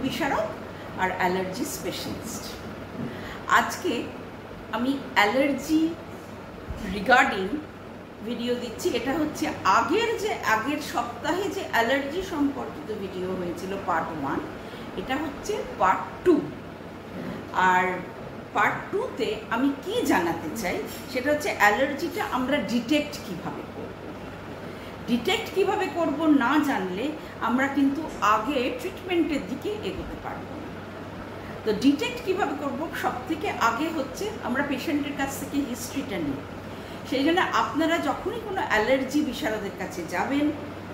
বিশারদ আর allergy specialist. আজকে আমি allergy regarding video দিচ্ছি। এটা হচ্ছে আগের সপ্তাহে যে অ্যালার্জি সম্পর্কিত ভিডিও হয়েছিল পার্ট 1, এটা হচ্ছে পার্ট 2। আর পার্ট 2তে আমি কি জানাতে চাই সেটা হচ্ছে অ্যালার্জিটা আমরা ডিটেক্ট কিভাবে করব না জানলে আমরা কিন্তু আগে ট্রিটমেন্টের দিকে এগোতে পারবো না। তো ডিটেক্ট কিভাবে করব, সব থেকে আগে হচ্ছে আমরা পেশেন্টের কাছ থেকে হিস্ট্রিটা নিই। সেই জন্য আপনারা যখনই কোনো অ্যালার্জি বিশারদের কাছে যাবেন,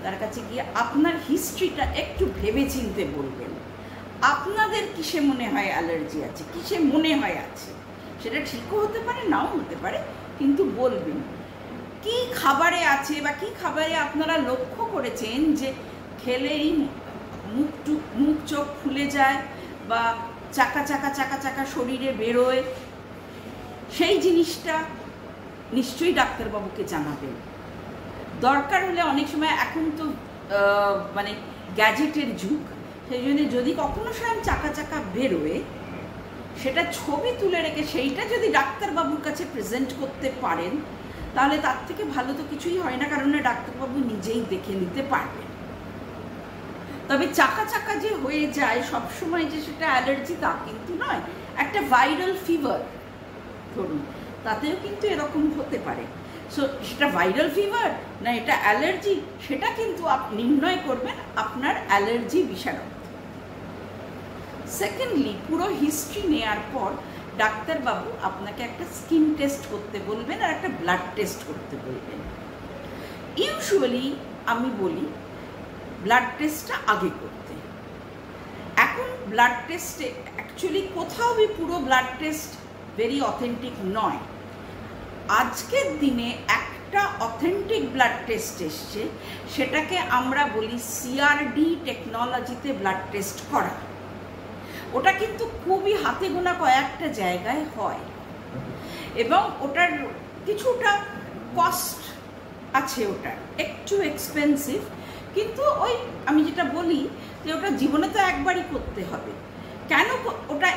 তার কাছে গিয়ে আপনার হিস্ট্রিটা একটু ভেবে চিনতে বলবেন। আপনাদের কিসে মনে হয় অ্যালার্জি আছে, কিসে মনে হয় আছে, সেটা ঠিকও হতে পারে নাও হতে পারে, কিন্তু বলবেন কি খাবারে আছে বা কি খাবারে আপনারা লক্ষ্য করেছেন যে খেলেই মুখ চোখ ফুলে যায় বা চাকা চাকা শরীরে বেরোয়, সেই জিনিসটা নিশ্চয়ই ডাক্তারবাবুকে জানাবেন। দরকার হলে অনেক সময় এখন তো মানে গ্যাজেটের যুগ, সেই জন্য যদি কখনো সময় চাকা বেরোয় সেটা ছবি তুলে রেখে সেইটা যদি ডাক্তারবাবুর কাছে প্রেজেন্ট করতে পারেন তাহলে তার থেকে ভালো তো কিছুই হয় না, কারণ ডাক্তারবাবু নিজেই দেখে নিতে পারবেন। তবে চাকা যে হয়ে যায় সবসময় যে সেটা অ্যালার্জি তা কিন্তু নয়। একটা ভাইরাল ফিভার ধরুন, তাতেও কিন্তু এরকম হতে পারে। সো সেটা ভাইরাল ফিভার না এটা অ্যালার্জি, সেটা কিন্তু আপনি নির্ণয় করবেন আপনার অ্যালার্জি বিশারদ। সেকেন্ডলি, পুরো হিস্ট্রি নেওয়ার পর ডাক্তারবাবু আপনাকে একটা স্কিন টেস্ট করতে বলবেন আর একটা ব্লাড টেস্ট করতে বলবেন। ইউজুয়ালি আমি বলি ব্লাড টেস্টটা আগে করতে। এখন ব্লাড টেস্টে অ্যাকচুয়ালি কোথাও পুরো ব্লাড টেস্ট ভেরি অথেন্টিক নয়। আজকের দিনে একটা অথেন্টিক ব্লাড টেস্ট এসছে, সেটাকে আমরা বলি সিআরডি টেকনোলজিতে ব্লাড টেস্ট করা। ওটা কিন্তু খুবই হাতে গোনা কয়েকটা জায়গায় হয় এবং ওটার কিছুটা কস্ট আছে, ওটা একটু এক্সপেন্সিভ, কিন্তু ওই আমি যেটা বলি যে ওটা জীবনে তো একবারই করতে হবে। কেন ওটা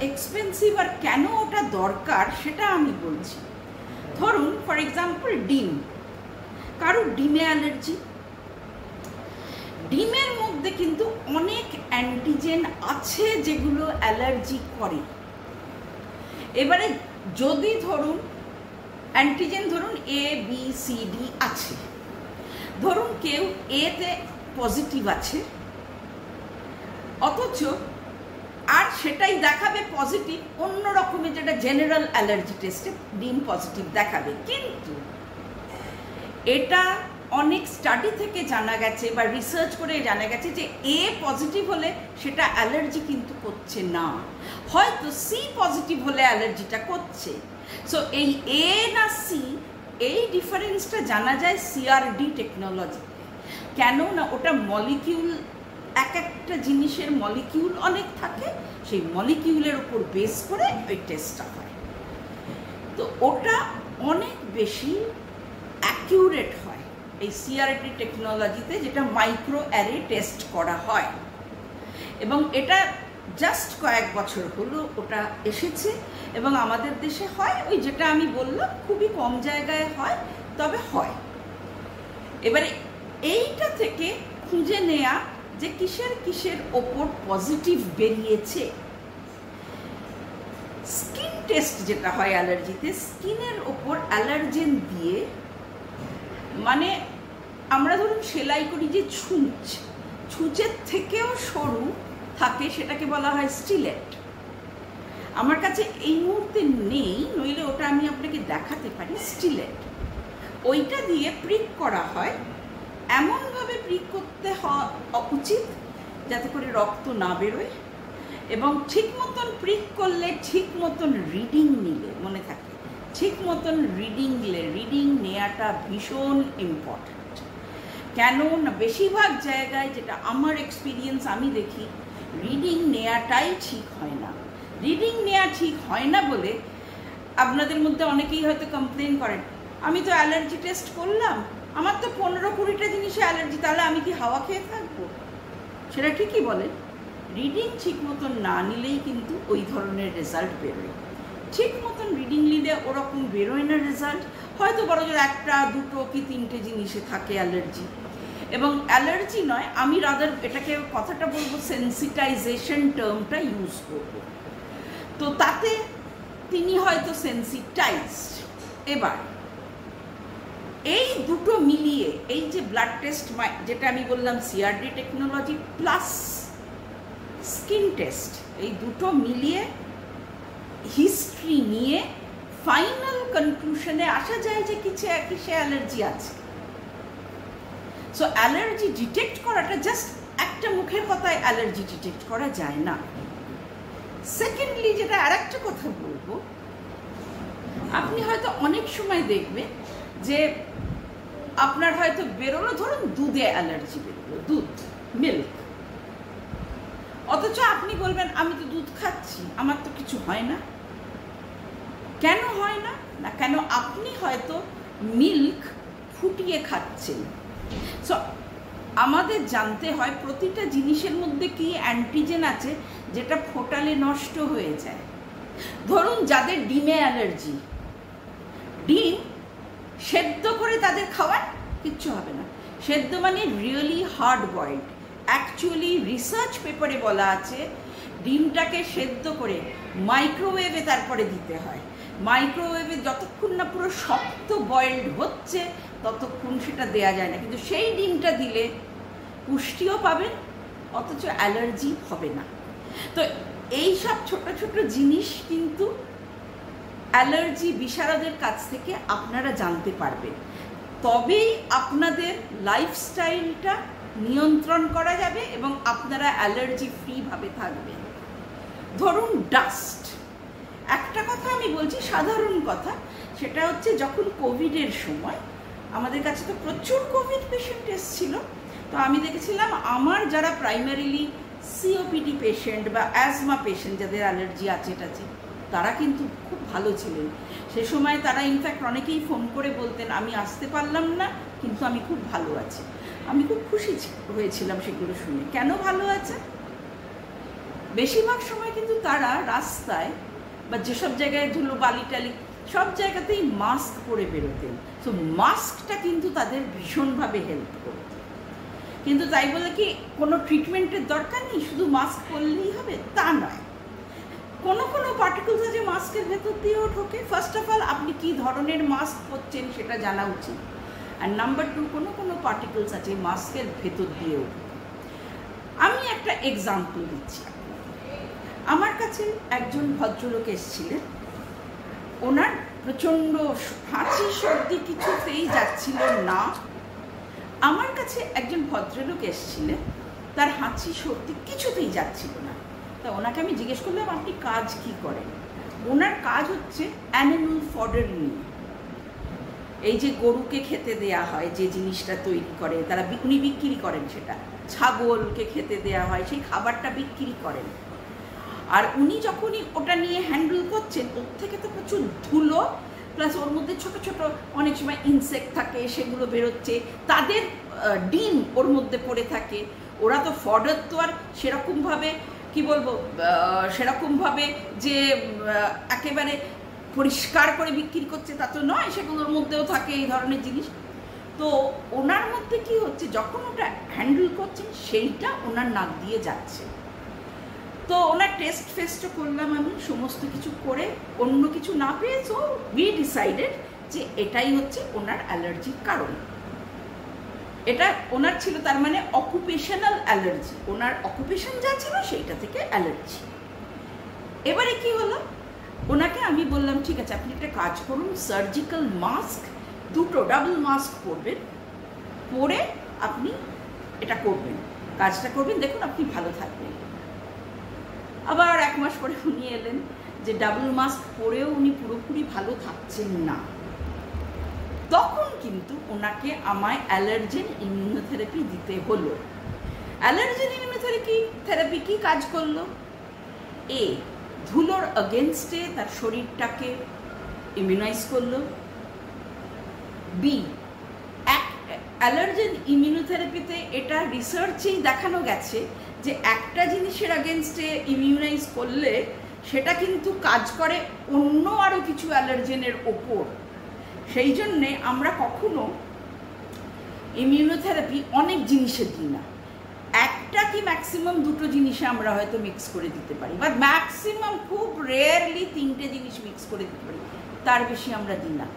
এক্সপেন্সিভ আর কেন ওটা দরকার সেটা আমি বলছি। ধরুন ফর এক্সাম্পল ডিম, কারোর ডিমে অ্যালার্জি, ডিমের মধ্যে কিন্তু অনেক অ্যান্টিজেন আছে যেগুলো অ্যালার্জি করে। এবারে যদি ধরুন অ্যান্টিজেন ধরুন এ বি সি ডি আছে, ধরুন কেউ এতে পজিটিভ আছে অথচ আর সেটাই দেখাবে পজিটিভ অন্য রকমের, যেটা জেনারেল অ্যালার্জি টেস্টে ডিম পজিটিভ দেখাবে, কিন্তু এটা অনেক স্টাডি থেকে জানা গেছে বা রিসার্চ করে জানা গেছে যে এ পজিটিভ হলে সেটা অ্যালার্জি কিন্তু করছে না, হয়তো সি পজিটিভ হলে অ্যালার্জিটা করছে। সো এই এ না সি, এই ডিফারেন্সটা জানা যায় সিআরডি টেকনোলজিতে। কেন না ওটা মলিকিউল, এক একটা জিনিসের মলিকিউল অনেক থাকে, সেই মলিকিউলের উপর বেস করে ওই টেস্টটা হয়। তো ওটা অনেক বেশি অ্যাকিউরেট হয় এই সিআরডি টেকনোলজিতে, যেটা মাইক্রো অ্যারে টেস্ট করা হয়। এবং এটা জাস্ট কয়েক বছর হলো ওটা এসেছে এবং আমাদের দেশে হয়, ওই যেটা আমি বললাম খুবই কম জায়গায় হয়, তবে হয়। এবারে এইটা থেকে খুঁজে নেয়া যে কিসের ওপর পজিটিভ বেরিয়েছে। স্কিন টেস্ট যেটা হয় অ্যালার্জিতে, স্কিনের ওপর অ্যালার্জেন দিয়ে, মানে আমরা ধরুন সেলাই করি যে ছুঁচের থেকেও সরু থাকে, সেটাকে বলা হয় স্টিলেট। আমার কাছে এই মুহূর্তে নেই, নইলে ওটা আমি আপনাকে দেখাতে পারি। স্টিলেট ওইটা দিয়ে প্রিক করা হয়, এমনভাবে প্রিক করতে উচিত যাতে করে রক্ত না বেরোয়, এবং ঠিক মতন প্রিক করলে ঠিক মতন রিডিং নিলে, মনে থাকে ঠিক মতন রিডিং নেওয়াটা ভীষণ ইম্পর্ট্যান্ট। কেন না বেশিরভাগ জায়গায় যেটা আমার এক্সপিরিয়েন্স আমি দেখি, রিডিং নেওয়াটাই ঠিক হয় না। রিডিং নেওয়া ঠিক হয় না বলে আপনাদের মধ্যে অনেকেই হয়তো কমপ্লেন করেন, আমি তো অ্যালার্জি টেস্ট করলাম, আমার তো 15-20টা জিনিসে অ্যালার্জি, তাহলে আমি কি হাওয়া খেয়ে থাকবো? সেটা ঠিকই বলেন, রিডিং ঠিক মতন না নিলেই কিন্তু ওই ধরনের রেজাল্ট বেরোয়। ঠিক মতন রিডিং নিলে ওরকম বেরোয় না রেজাল্ট, হয়তো বড় জোর একটা দুটো কি তিনটে জিনিসে থাকে অ্যালার্জি। এবং অ্যালার্জি নয়, আমি রাদার এটাকে কথাটা বলবো সেন্সিটাইজেশন টার্মটা ইউজ করব। তো তাতে তিনি হয়তো সেন্সিটাইজড। এবার এই দুটো মিলিয়ে এই যে ব্লাড টেস্ট, যেটা আমি বললাম CRD technology plus skin test, এই দুটো মিলিয়ে হিস্ট্রি নিয়ে ফাইনাল কনক্লুশনে আসা যায় যে কিসে অ্যালার্জি আছে। সো অ্যালার্জি ডিটেক্ট করাটা জাস্ট একটা মুখের কথায় অ্যালার্জি ডিটেক্ট করা যায় না। সেকেন্ডলি যেটা আর একটা কথা বলবো, আপনি হয়তো অনেক সময় দেখবেন যে আপনার হয়তো বেরোলো, ধরুন দুধে অ্যালার্জি বেরোলো, দুধ মিল্ক, অথচ আপনি বলবেন আমি তো দুধ খাচ্ছি, আমার তো কিছু হয় না। কেন হয় না? না কেন আপনি হয়তো মিল্ক ফুটিয়ে খাচ্ছেন। সো আমাদের জানতে হয় প্রতিটা জিনিসের মধ্যে কি অ্যান্টিজেন আছে যেটা ফোটালে নষ্ট হয়ে যায়। ধরুন যাদের ডিমে অ্যালার্জি, ডিম সেদ্ধ করে তাদের খাওয়ার কিচ্ছু হবে না। সেদ্ধ মানে really hard boiled. Actually research পেপারে বলা আছে ডিমটাকে সেদ্ধ করে মাইক্রোওয়েভে তারপরে দিতে হয়। মাইক্রোওয়েভে যতক্ষণ না পুরো শক্ত বয়েলড হচ্ছে ততক্ষণ সেটা দেয়া যায় না, কিন্তু সেই ডিমটা দিলে পুষ্টিও পাবেন অথচ অ্যালার্জি হবে না। তো এই সব ছোট ছোট জিনিস কিন্তু অ্যালার্জি বিশারদের কাছ থেকে আপনারা জানতে পারবেন, তবেই আপনাদের লাইফস্টাইলটা নিয়ন্ত্রণ করা যাবে এবং আপনারা অ্যালার্জি ফ্রি ভাবে থাকবেন। ধরুন ডাস্ট, একটা কথা আমি বলছি সাধারণ কথা, সেটা হচ্ছে যখন কোভিডের সময় আমাদের কাছে তো প্রচুর কোভিড পেশেন্ট এসেছিল। তো আমি দেখেছিলাম আমার যারা প্রাইমারিলি সিওপিডি পেশেন্ট বা অ্যাজমা পেশেন্ট যাদের অ্যালার্জি আছে তারা কিন্তু খুব ভালো ছিলেন। সে সময় তারা ইনফ্যাক্ট অনেকেই ফোন করে বলতেন আমি আসতে পারলাম না কিন্তু আমি খুব ভালো আছি। আমি খুব খুশি হয়েছিলাম সেগুলো শুনে। কেন ভালো আছে? বেশিরভাগ সময় কিন্তু তারা রাস্তায় বা যেসব জায়গায় ধুলো বালি টালি সব জায়গাতেই মাস্ক পরে বেরোতেন। তো মাস্কটা কিন্তু তাদের ভীষণভাবে হেল্প করত। কিন্তু তাই বলে কি কোনো ট্রিটমেন্টের দরকার নেই, শুধু মাস্ক পরলেই হবে তা নয়। কোনো কোনো পার্টিকেলস আছে মাস্কের ভেতর দিয়েও ঢোকে। ফার্স্ট অফ অল আপনি কি ধরনের মাস্ক পরছেন সেটা জানা উচিত। আর নাম্বার 2, কোনো কোনো পার্টিকেলস আছে মাস্কের ভেতর দিয়েও ঢোকে। আমি একটা এক্সাম্পল দিচ্ছি। আমার কাছে একজন ভদ্রলোক এসেছিলেন, ওনার প্রচণ্ড হাঁচি সর্দি কিছুতেই যাচ্ছিল না। আমার কাছে একজন ভদ্রলোক এসেছিলেন, তার হাঁচি সর্দি কিছুতেই যাচ্ছিল না। তা ওনাকে আমি জিজ্ঞেস করলাম আপনি কাজ কি করেন? ওনার কাজ হচ্ছে অ্যানিমাল ফডার নিয়ে। এই যে গরুকে খেতে দেয়া হয় যে জিনিসটা তৈরি করে তারা, উনি বিক্রি করেন সেটা। ছাগলকে খেতে দেয়া হয় সেই খাবারটা বিক্রি করেন। আর উনি যখনই ওটা নিয়ে হ্যান্ডেল করছেন ওর থেকে তো প্রচুর ধুলো প্লাস ওর মধ্যে ছোট ছোট অনেক সময় ইনসেক্ট থাকে, সেগুলো বেরোচ্ছে, তাদের ডিম ওর মধ্যে পড়ে থাকে। ওরা তো ফডার তো আর সেরকমভাবে কি বলবো, সেরকমভাবে যে একেবারে পরিষ্কার করে বিক্রি করছে তা তো নয়, সেগুলোর মধ্যেও থাকে এই ধরনের জিনিস। তো ওনার মধ্যে কি হচ্ছে, যখন ওটা হ্যান্ডেল করছেন সেইটা ওনার নাক দিয়ে যাচ্ছে। তো ওনার টেস্ট ফেস্টও করলাম আমি, সমস্ত কিছু করে অন্য কিছু না পেয়ে সো উই ডিসাইডেড যে এটাই হচ্ছে ওনার অ্যালার্জির কারণ। এটা ওনার ছিল তার মানে অকুপেশনাল অ্যালার্জি, ওনার অকুপেশন যা ছিল সেইটা থেকে অ্যালার্জি। এবারে কি হলো, ওনাকে আমি বললাম ঠিক আছে আপনি একটা কাজ করুন, সার্জিক্যাল মাস্ক দুটো ডাবল মাস্ক পরবেন, পরে আপনি এটা করবেন, কাজটা করবেন, দেখুন আপনি ভালো থাকবেন। আবার 1 মাস পরে উনি এলেন যে ডাবল মাস্ক পরেও উনি পুরোপুরি ভালো থাকছেন না। তখন কিন্তু ওনাকে আমায় অ্যালার্জেন ইমিউনোথেরাপি দিতে হলো। অ্যালার্জেন ইমিউনোথেরাপি কি কাজ করলো? এ, ধুলোর অগেনস্টে তার শরীরটাকে ইমিউনাইজ করলো। বি, অ্যালার্জেন ইমিউনোথেরাপিতে এটা রিসার্চেই দেখানো গেছে যে একটা জিনিসের আগেনস্টে ইমিউনাইজ করলে সেটা কিন্তু কাজ করে অন্য আরও কিছু অ্যালার্জেনের ওপর। সেই জন্যে আমরা কখনো ইমিউনোথেরাপি অনেক জিনিসে দিই না, একটা কি ম্যাক্সিমাম দুটো জিনিসে আমরা হয়তো মিক্স করে দিতে পারি, বা ম্যাক্সিমাম খুব রেয়ারলি 3টে জিনিস মিক্স করে দিতে পারি, তার বেশি আমরা দিই না।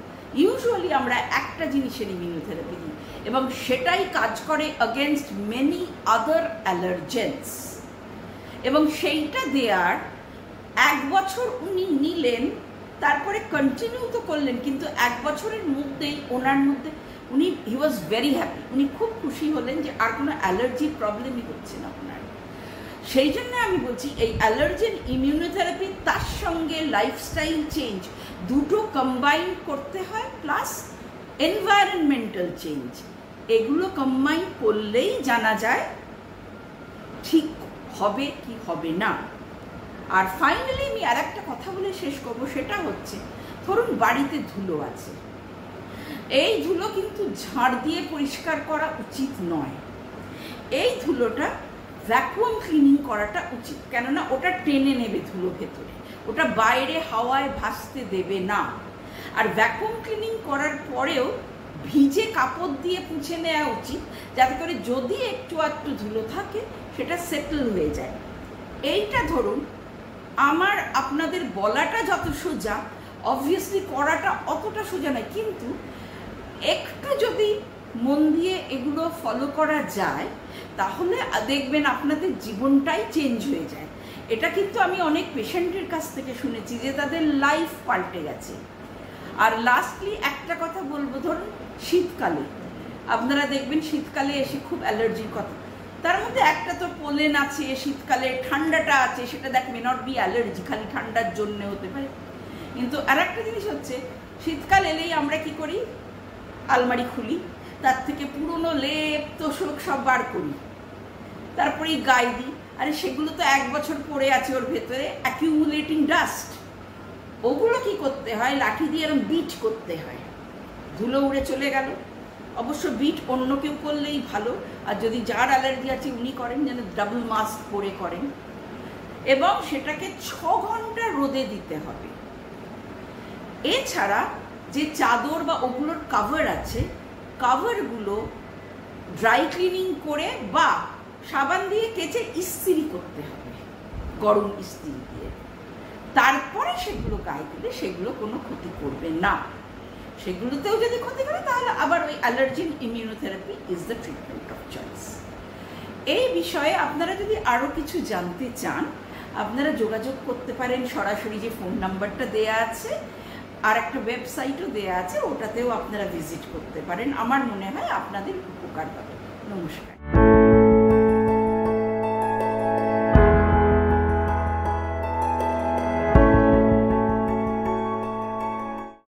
ইউজুয়ালি আমরা একটা জিনিসের ইমিউনোথেরাপি দিই এবং সেটাই কাজ করে অ্যাগেনস্ট মেনি আদার অ্যালার্জেন্স। এবং সেইটা দেওয়ার 1 বছর উনি নিলেন, তারপরে কন্টিনিউ তো করলেন, কিন্তু 1 বছরের মধ্যেই ওনার মধ্যে হি ওয়াজ ভেরি হ্যাপি। উনি খুব খুশি হলেন যে আর কোনো অ্যালার্জির প্রবলেমই হচ্ছে না ওনার। সেই জন্য আমি বলছি এই অ্যালার্জেন ইমিউনোথেরাপি তার সঙ্গে লাইফস্টাইল চেঞ্জ দুটো কম্বাইন করতে হয়, প্লাস এনভায়রনমেন্টাল চেঞ্জ, এগুলো কম্বাইন করলেই জানা যায় ঠিক হবে কি হবে না। আর ফাইনালি আমি আর একটা কথা বলে শেষ করবো, সেটা হচ্ছে ধরুন বাড়িতে ধুলো আছে, এই ধুলো কিন্তু ঝাড় দিয়ে পরিষ্কার করা উচিত নয়, এই ধুলোটা ভ্যাকুয়াম ক্লিনিং করাটা উচিত, কেননা ওটা টেনে নেবে ধুলো ভেতরে, ওটা বাইরে হাওয়ায় ভাসতে দেবে না। আর ভ্যাকুয়াম ক্লিনিং করার পরেও ভিজে কাপড় দিয়ে মুছে নেওয়া উচিত, যাতে করে যদি একটু আধটু ধুলো থাকে সেটা সেটেল হয়ে যায়। এইটা ধরুন আমার আপনাদের বলাটা যত সোজা, অবভিয়াসলি করাটা অতটা সোজা নয়, কিন্তু একটু যদি মন দিয়ে এগুলো ফলো করা যায় তাহলে দেখবেন আপনাদের জীবনটাই চেঞ্জ হয়ে যায়। এটা কিন্তু আমি অনেক পেশেন্টের কাছ থেকে শুনেছি যে তাদের লাইফ পাল্টে গেছে। আর লাস্টলি একটা কথা বলবো, ধরুন শীতকালে আপনারা দেখবেন শীতকালে এসে খুব অ্যালার্জির কথা, তার মধ্যে একটা তো পোলেন আছে, শীতকালে ঠান্ডাটা আছে, সেটা that may not be allergy, খালি ঠান্ডার জন্য হতে পারে। কিন্তু আর একটা জিনিস হচ্ছে, শীতকাল এলেই আমরা কি করি, আলমারি খুলি, তার থেকে পুরনো লেপ তোষক সব বার করি, তারপরে গায়ে দিই। আরে সেগুলো তো 1 বছর পরে আছে ওর ভেতরে, অ্যাকিউমুলেটিং ডাস্ট। ওগুলো কি করতে হয়, লাঠি দিয়ে এরকম বিট করতে হয়, ধুলো উড়ে চলে গেল। অবশ্য বিট অন্য কেউ করলেই ভালো, আর যদি যার অ্যালার্জি আছে উনি করেন যেন ডাবল মাস্ক পরে করেন, এবং সেটাকে 6 ঘন্টা রোদে দিতে হবে। এছাড়া যে চাদর বা ওগুলোর কাভার আছে, কাভারগুলো ড্রাই ক্লিনিং করে বা সাবান দিয়ে কেচে ইস্ত্রি করতে হবে, গরম ইস্ত্রি দিয়ে, তারপরে সেগুলো গায়ে দিলে সেগুলো কোনো ক্ষতি করবে না। সেগুলোতেও যদি ক্ষতি করে তাহলে আবার ওই allergen immunotherapy is the treatment of choice. এই বিষয়ে আপনারা যদি আরও কিছু জানতে চান আপনারা যোগাযোগ করতে পারেন, সরাসরি যে ফোন নাম্বারটা দেয়া আছে, আর একটা ওয়েবসাইটও দেয়া আছে, ওটাতেও আপনারা ভিজিট করতে পারেন। আমার মনে হয় আপনাদের উপকার হবে। নমস্কার।